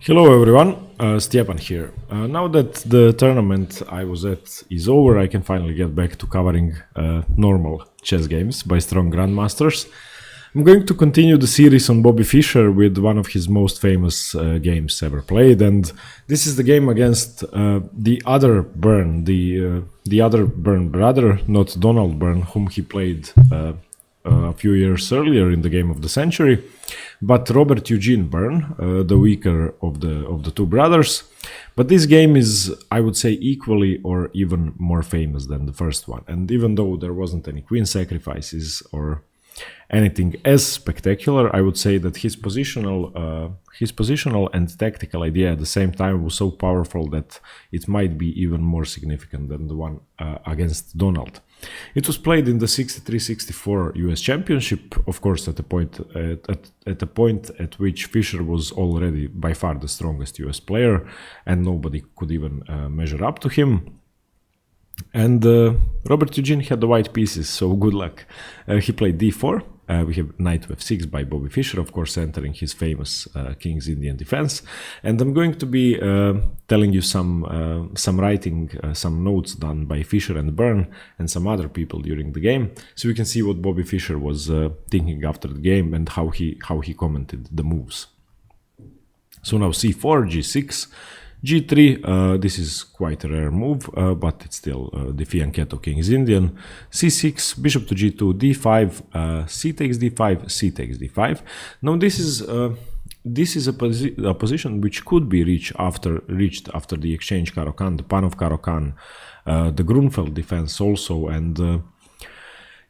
Hello everyone, Stjepan here. Now that the tournament I was at is over, I can finally get back to covering normal chess games by strong grandmasters. I'm going to continue the series on Bobby Fischer with one of his most famous games ever played, and this is the game against the other Byrne, the other Byrne brother, not Donald Byrne, whom he played a few years earlier in the game of the century, but Robert Eugene Byrne, the weaker of the two brothers. But this game is, I would say, equally or even more famous than the first one. And even though there wasn't any queen sacrifices or anything as spectacular, I would say that his positional and tactical idea at the same time was so powerful that it might be even more significant than the one against Donald. It was played in the 63-64 US Championship, of course, at a point at which Fischer was already by far the strongest US player, and nobody could even measure up to him. And Robert Eugene had the white pieces, so good luck. He played d4. We have knight to f6 by Bobby Fischer, of course, entering his famous King's Indian defense. And I'm going to be telling you some writing, some notes done by Fischer and Byrne and some other people during the game, so we can see what Bobby Fischer was thinking after the game and how he commented the moves. So now c4, g6. G3, this is quite a rare move, but it's still the Fianchetto King's Indian. C6, bishop to G2, D5, C takes D5, C takes D5. Now this is a position which could be reached after the exchange Caro-Kann, the pawn of Caro-Kann, the Grunfeld defense also, and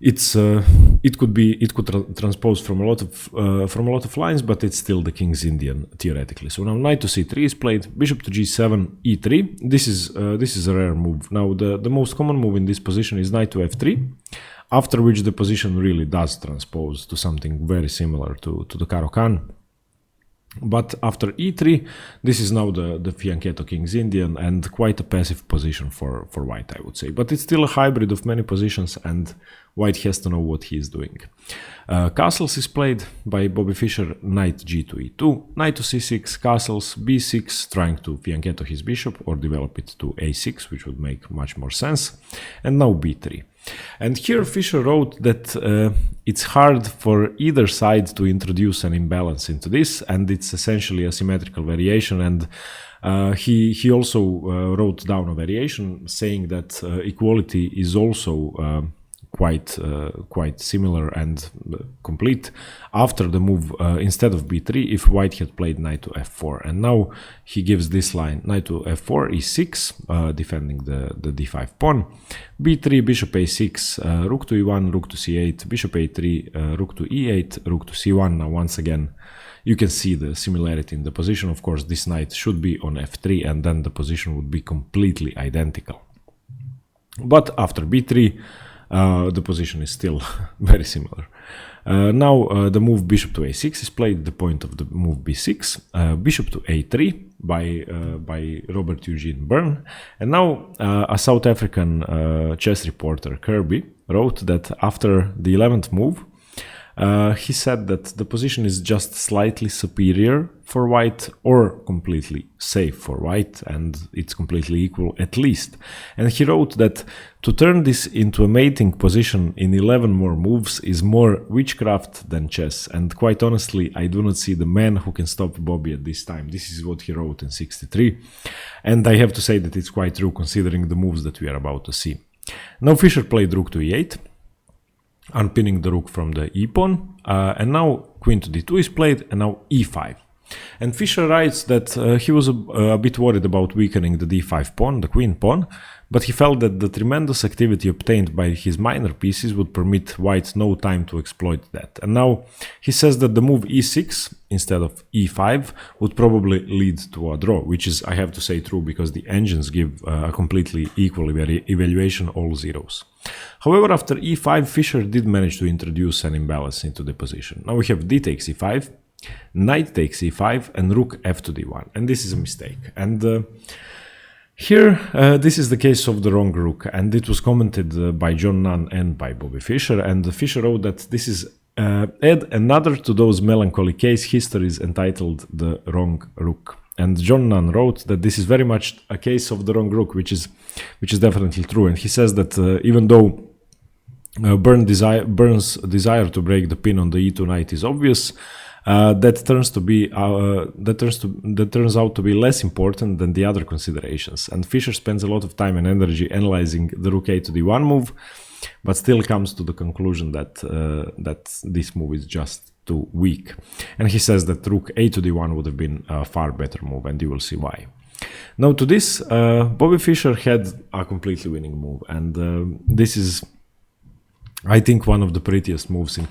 it could transpose from a lot of lines, but it's still the King's Indian theoretically. So now knight to c3 is played, bishop to g7, e3. This is a rare move. Now the most common move in this position is knight to f3, after which the position really does transpose to something very similar to the Caro-Kann. But after e3, this is now the Fianchetto King's Indian, and quite a passive position for white, I would say. But it's still a hybrid of many positions, and white has to know what he is doing. Castles is played by Bobby Fischer, knight g2, e2, knight to c6, castles, b6, trying to Fianchetto his bishop or develop it to a6, which would make much more sense, and now b3. And here Fischer wrote that it's hard for either side to introduce an imbalance into this, and it's essentially a symmetrical variation. And he also wrote down a variation saying that equality is also quite similar and complete after the move instead of b3 if white had played knight to f4. And now he gives this line: knight to f4, e6, defending the d5 pawn, b3, bishop a6, rook to e1, rook to c8, bishop a3, rook to e8, rook to c1. Now once again you can see the similarity in the position. Of course, this knight should be on f3, and then the position would be completely identical. But after b3, the position is still very similar. Now the move bishop to a6 is played, the point of the move b6, bishop to a3 by Robert Eugene Byrne. And now a South African chess reporter, Kirby, wrote that after the 11th move, he said that the position is just slightly superior for white or completely safe for white, and it's completely equal at least. And he wrote that to turn this into a mating position in 11 more moves is more witchcraft than chess, and quite honestly I do not see the man who can stop Bobby at this time. This is what he wrote in 63, and I have to say that it's quite true considering the moves that we are about to see. Now Fischer played rook to e8, unpinning the rook from the e-pawn, and now queen to d2 is played, and now e5. And Fischer writes that he was a bit worried about weakening the d5 pawn, the queen pawn, but he felt that the tremendous activity obtained by his minor pieces would permit white no time to exploit that. And now he says that the move e6 instead of e5 would probably lead to a draw, which is, I have to say, true, because the engines give a completely equal evaluation, all zeros. However, after e5, Fischer did manage to introduce an imbalance into the position. Now we have d takes e5, knight takes e5, and rook f to d1, and this is a mistake. And here, this is the case of the wrong rook, and it was commented by John Nunn and by Bobby Fischer, and Fischer wrote that this is add another to those melancholy case histories entitled The Wrong Rook. And John Nunn wrote that this is very much a case of the wrong rook, which is definitely true. And he says that even though Byrne's desire to break the pin on the e2 knight is obvious, that turns out to be less important than the other considerations. And Fischer spends a lot of time and energy analyzing the rook a to d1 move, but still comes to the conclusion that this move is just too weak. And he says that rook a to d1 would have been a far better move, and you will see why. Now to this, Bobby Fischer had a completely winning move, and this is, I think, one of the prettiest moves in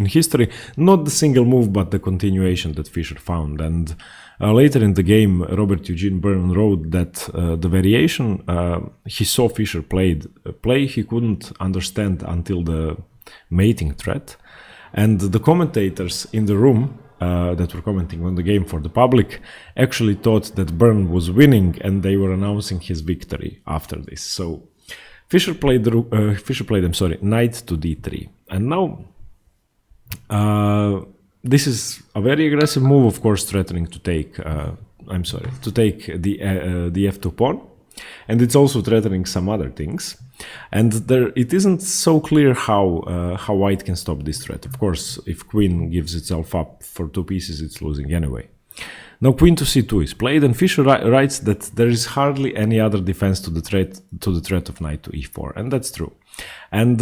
history. Not the single move, but the continuation that Fischer found. And later in the game, Robert Eugene Byrne wrote that the variation he saw Fischer play he couldn't understand until the mating threat. And the commentators in the room that were commenting on the game for the public actually thought that Byrne was winning, and they were announcing his victory after this. So Fischer played knight to d3, and now this is a very aggressive move, of course, threatening to take the f2 pawn, and it's also threatening some other things. And it isn't so clear how white can stop this threat. Of course, if queen gives itself up for two pieces, it's losing anyway. Now queen to c2 is played, and Fischer writes that there is hardly any other defense to the threat of knight to e4, and that's true. And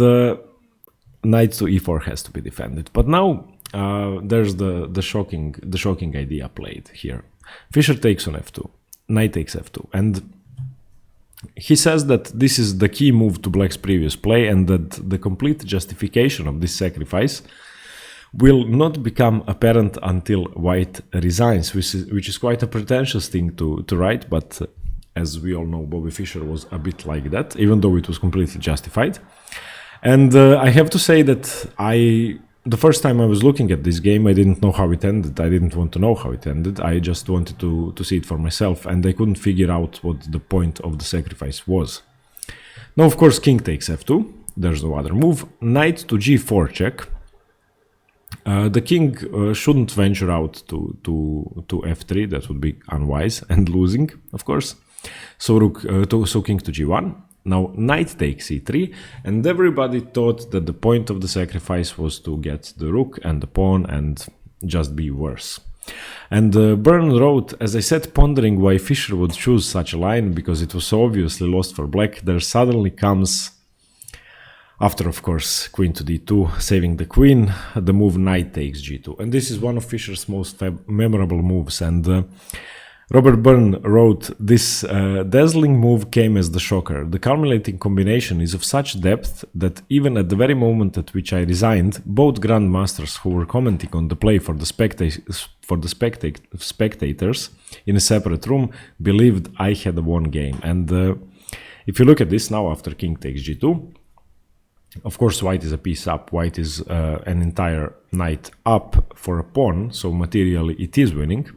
knight to e4 has to be defended. But now there's the shocking idea played here. Fischer takes on f2, knight takes f2, and he says that this is the key move to black's previous play, and that the complete justification of this sacrifice will not become apparent until white resigns, which is quite a pretentious thing to write, but as we all know, Bobby Fischer was a bit like that, even though it was completely justified. And I have to say that the first time I was looking at this game, I didn't know how it ended. I didn't want to know how it ended. I just wanted to see it for myself, and I couldn't figure out what the point of the sacrifice was. Now, of course, king takes f2. There's no other move. Knight to g4 check. The king shouldn't venture out to f3. That would be unwise and losing, of course. So king to g1. Now knight takes e3, and everybody thought that the point of the sacrifice was to get the rook and the pawn and just be worse. And Byrne wrote, as I sat pondering why Fischer would choose such a line, because it was so obviously lost for black, there suddenly comes, after of course queen to d2, saving the queen, the move knight takes g2. And this is one of Fischer's most memorable moves, and Robert Byrne wrote, this dazzling move came as the shocker. The culminating combination is of such depth that even at the very moment at which I resigned, both grandmasters who were commenting on the play for the spectators in a separate room believed I had won game. And if you look at this now after king takes g2, of course white is a piece up, white is an entire knight up for a pawn, so materially it is winning.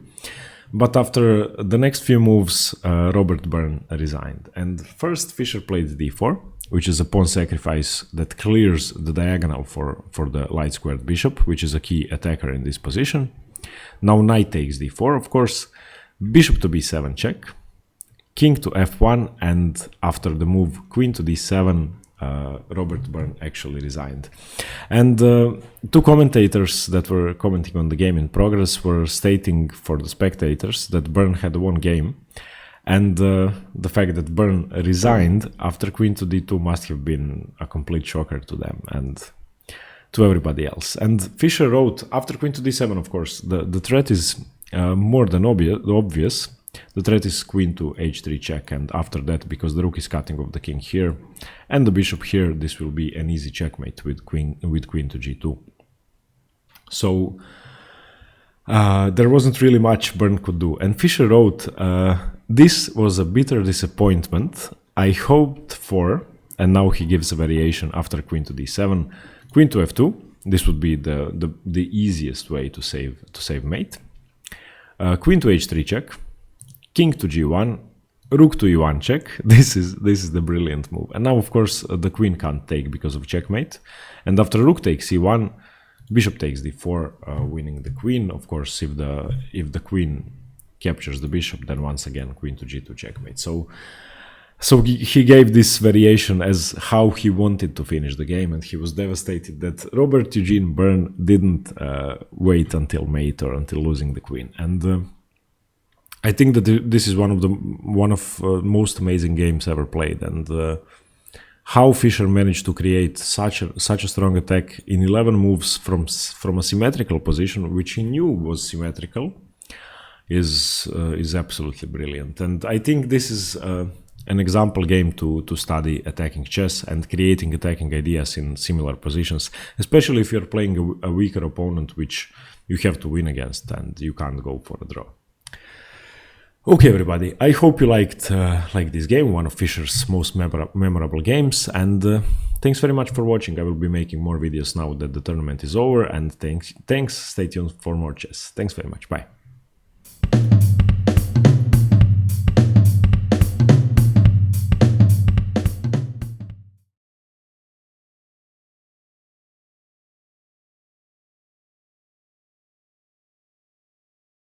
But after the next few moves, Robert Byrne resigned. And first Fischer played d4, which is a pawn sacrifice that clears the diagonal for the light squared bishop, which is a key attacker in this position. Now knight takes d4, of course, bishop to b7 check, king to f1, and after the move queen to d7, Robert Byrne actually resigned. And two commentators that were commenting on the game in progress were stating for the spectators that Byrne had won game, and the fact that Byrne resigned after queen to d2 must have been a complete shocker to them and to everybody else. And Fischer wrote, after queen to d7, of course, the threat is more than obvious. The threat is queen to h3 check, and after that, because the rook is cutting off the king here and the bishop here, this will be an easy checkmate with queen to g2. So there wasn't really much Byrne could do. And Fischer wrote, this was a bitter disappointment. I hoped for, and now he gives a variation after queen to d7, queen to f2. This would be the easiest way to save mate. Queen to h3 check. King to g1, rook to e1 check. This is the brilliant move. And now, of course, the queen can't take because of checkmate. And after rook takes e1, bishop takes d4, winning the queen. Of course, if the queen captures the bishop, then once again queen to g2 checkmate. So he gave this variation as how he wanted to finish the game, and he was devastated that Robert Eugene Byrne didn't wait until mate or until losing the queen. And I think that this is one of most amazing games ever played, and how Fischer managed to create such a strong attack in 11 moves from a symmetrical position, which he knew was symmetrical, is absolutely brilliant. And I think this is an example game to study attacking chess and creating attacking ideas in similar positions, especially if you're playing a weaker opponent which you have to win against and you can't go for a draw. Okay, everybody, I hope you liked this game, one of Fischer's most memorable games, and thanks very much for watching. I will be making more videos now that the tournament is over, and thanks, stay tuned for more chess. Thanks very much, bye.